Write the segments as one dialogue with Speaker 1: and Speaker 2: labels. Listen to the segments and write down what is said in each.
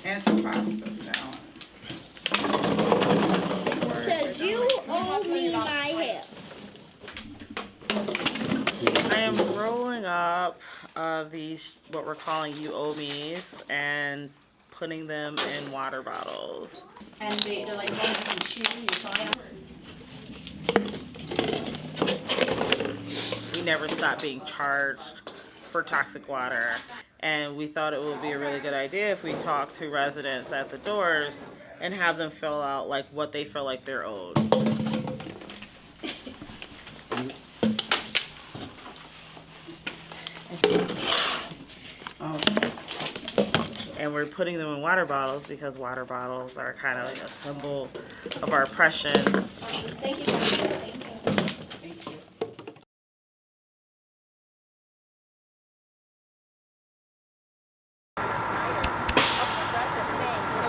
Speaker 1: And some pasta salad.
Speaker 2: Says you owe me my hair.
Speaker 3: I am rolling up these, what we're calling you owe me's, and putting them in water bottles.
Speaker 4: And they're like ones you can chew, you try them.
Speaker 3: We never stop being charged for toxic water, and we thought it would be a really good idea if we talked to residents at the doors and have them fill out like what they feel like they're owed. And we're putting them in water bottles because water bottles are kind of like a symbol of our oppression.
Speaker 2: Thank you. Thank you.
Speaker 5: So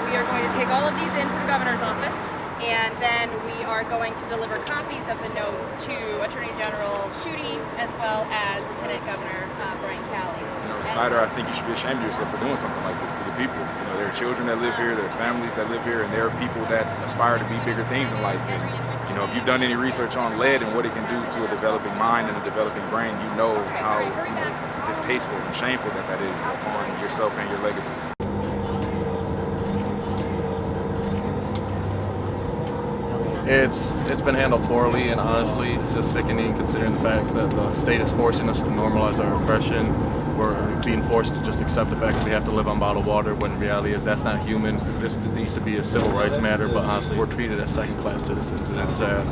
Speaker 5: we are going to take all of these into the governor's office, and then we are going to deliver copies of the notes to Attorney General Schuette as well as Lieutenant Governor Brian Calley.
Speaker 6: Snyder, I think you should be ashamed of yourself for doing something like this to the people. There are children that live here, there are families that live here, and there are people that aspire to be bigger things in life. And if you've done any research on lead and what it can do to a developing mind and a developing brain, you know how distasteful and shameful that is upon yourself and your legacy.
Speaker 7: It's been handled poorly, and honestly, it's just sickening considering the fact that the state is forcing us to normalize our oppression. We're being forced to just accept the fact that we have to live on bottled water, when the reality is that's not human. This needs to be a civil rights matter, but honestly, we're treated as second-class citizens, and it's sad.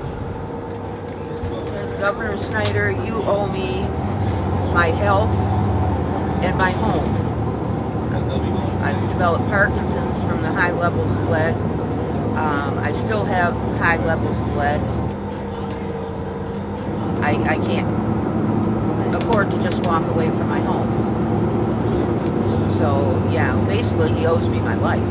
Speaker 8: Governor Snyder, you owe me my health and my home. I've developed Parkinson's from the high levels of lead. I still have high levels of lead. I can't afford to just walk away from my home. So, yeah, basically he owes me my life.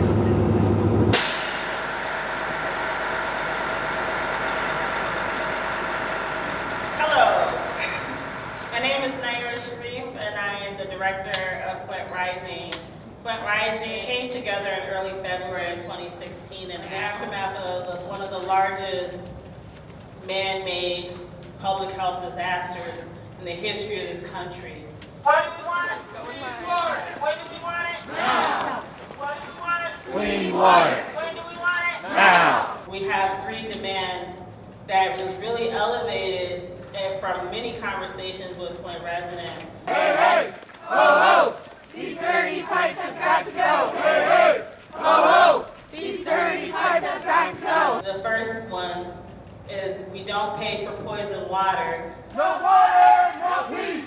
Speaker 3: Hello, my name is Snyder and I am the director of Flint Rising. Flint Rising came together in early February of 2016 in the aftermath of one of the largest man-made public health disasters in the history of this country. What do we want? Clean water. When do we want it? Now. What do we want it? Clean water. When do we want it? Now. We have three demands that was really elevated from many conversations with Flint residents.
Speaker 9: Hey, hey! Ho, ho! These dirty pipes have got to go! Hey, hey! Ho, ho! These dirty pipes have got to go!
Speaker 3: The first one is we don't pay for poisoned water.
Speaker 9: No water, no peace!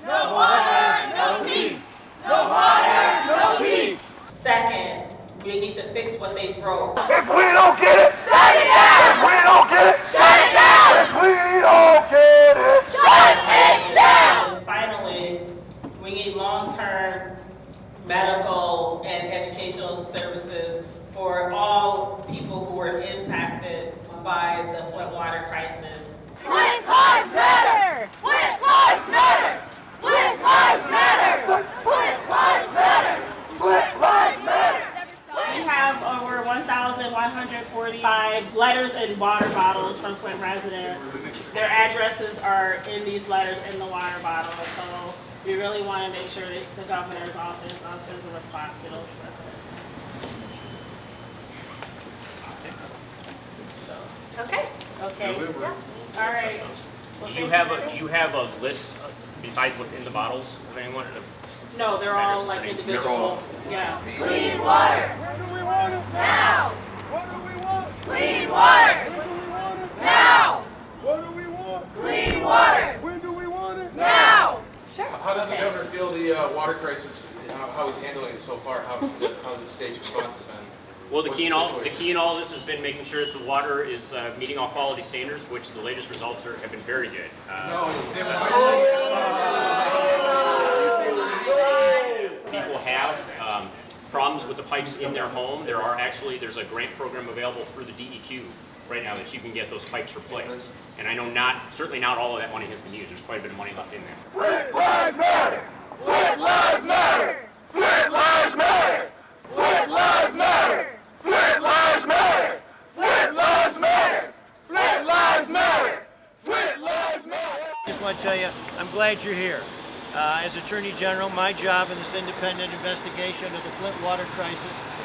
Speaker 9: No water, no peace! No water, no peace!
Speaker 3: Second, we need to fix what they broke.
Speaker 9: If we don't get it, shut it down! If we don't get it, shut it down! If we don't get it, shut it down!
Speaker 3: And finally, we need long-term medical and educational services for all people who were impacted by the Flint water crisis.
Speaker 9: Flint lives matter! Flint lives matter! Flint lives matter! Flint lives matter! Flint lives matter!
Speaker 3: We have over 1,145 letters and water bottles from Flint residents. Their addresses are in these letters in the water bottles, so we really want to make sure that the governor's office sends a response to those residents.
Speaker 5: Okay.
Speaker 3: Okay. Yeah. All right. Well,
Speaker 10: Do you have a list besides what's in the bottles of anyone?
Speaker 3: No, they're all like individual. Yeah.
Speaker 9: Clean water!
Speaker 1: Where do we want it?
Speaker 9: Now!
Speaker 1: What do we want?
Speaker 9: Clean water!
Speaker 1: When do we want it?
Speaker 9: Now!
Speaker 1: What do we want?
Speaker 9: Clean water!
Speaker 1: When do we want it?
Speaker 9: Now!
Speaker 11: How does the governor feel the water crisis, how he's handling it so far? How the state's response has been?
Speaker 10: Well, the key in all this has been making sure that the water is meeting all quality standards, which the latest results have been very good. People have problems with the pipes in their home. There's a grant program available through the DEQ right now that you can get those pipes replaced. And I know certainly not all of that money has been used. There's quite a bit of money left in there.
Speaker 9: Flint lives matter! Flint lives matter! Flint lives matter! Flint lives matter!
Speaker 12: want to tell you, I'm glad you're here. As Attorney General, my job in this independent investigation of the Flint water crisis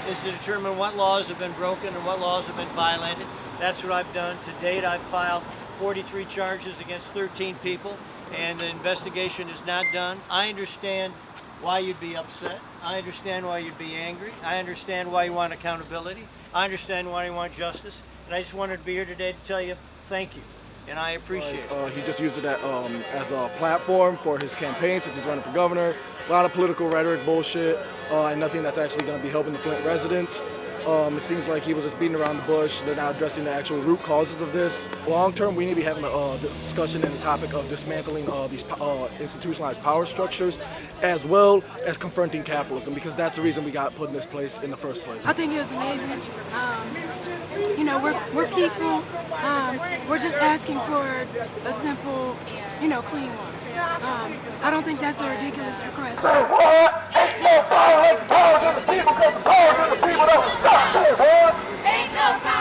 Speaker 12: is to determine what laws have been broken and what laws have been violated. That's what I've done. To date, I've filed 43 charges against 13 people, and the investigation is not done. I understand why you'd be upset. I understand why you'd be angry. I understand why you want accountability. I understand why you want justice. And I just wanted to be here today to tell you thank you. And I appreciate it.
Speaker 13: He just used it as a platform for his campaign since he's running for governor. A lot of political rhetoric, bullshit, and nothing that's actually going to be helping the Flint residents. It seems like he was just beating around the bush. They're not addressing the actual root causes of this. Long term, we need to be having a discussion and the topic of dismantling these institutionalized power structures, as well as confronting capitalism, because that's the reason we got put in this place in the first place.
Speaker 14: I think it was amazing. You know, we're peaceful. We're just asking for a simple, clean water. I don't think that's a ridiculous request.
Speaker 9: Say what? Ain't no power to the people, 'cause the power to the people don't stop. Ain't no power.